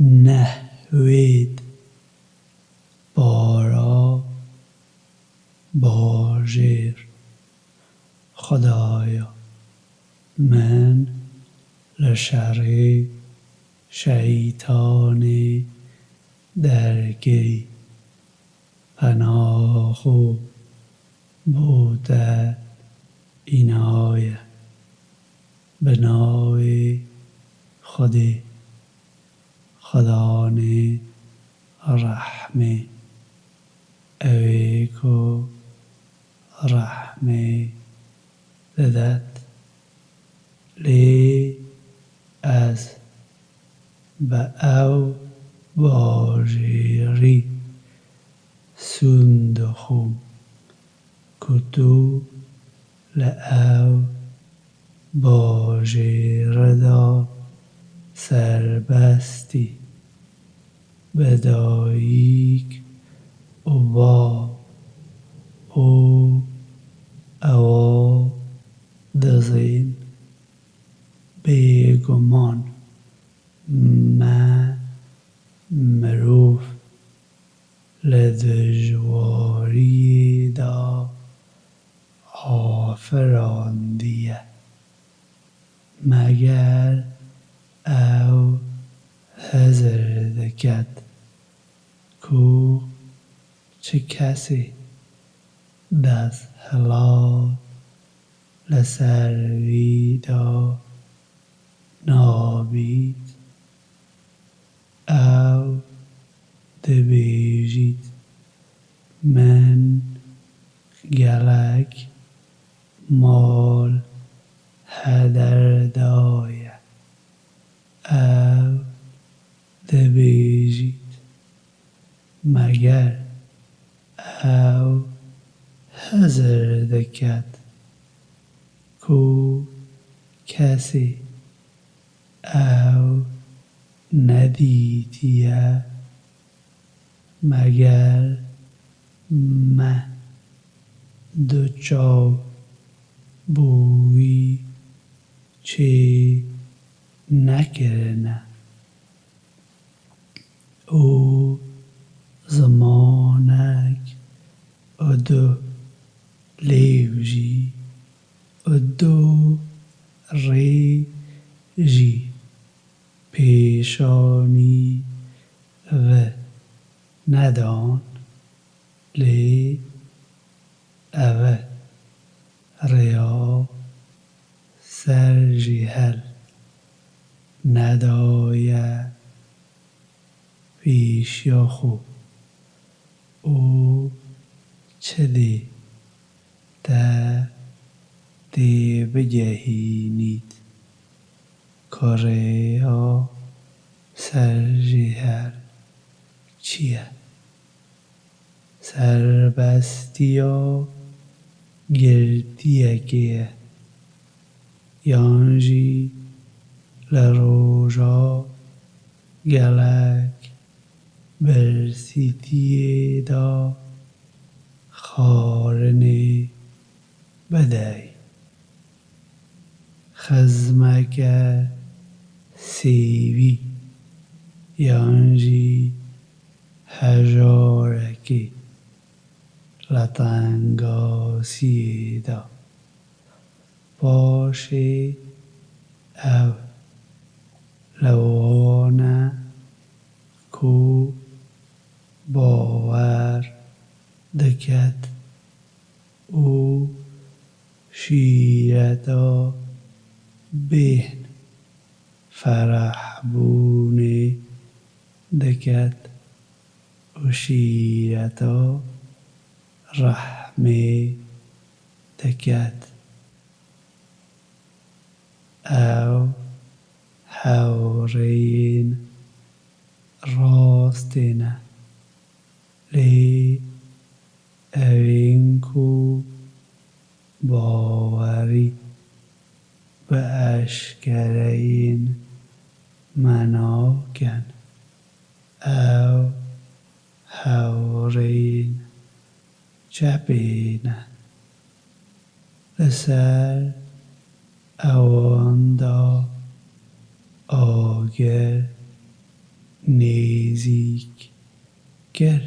نحوید بارا باجر خدایا من لشر شیطان درگی پناهو بوده اینایه بنای خودی خدانه رحمه اویکو رحمه ددت لی از به او باجری سندخم کتو لأو باجردا سربستی بداییک اوبا او او دزین بیگمان ما مروف لدجواری دا آفراندیه مگر او حضر دکد کو چه کسی دست حلال لسرویدا نابید او دبیجید من گلک مال هدر دایه او دبیجید مگر او حضر دکد کو کسی او ندیدیه مگر مه دوچاو بویی چی نکرنه او زمانک ادو لیوژی ادو ریجی پیشانی و ندان لی او ریا سرجیهل ندایه پیشیاخو او چه دی دی بجهینید کاریا سرجیهل چیه سربستیا گردیگیه یانجی لروجا گلک برسیدیه دا خارنی بدهی خزمک سیوی یانجی هجارکی لطنگاسی دا باشی او لوانه کو باور دکد او شیرتا بین فرح بونی دکد او شیرتا رحمه دکد او هورین راستینه لی اوینکو باوری به اشکرین مناکن او هورین چپینه لسر اواندا آگر نزیک گر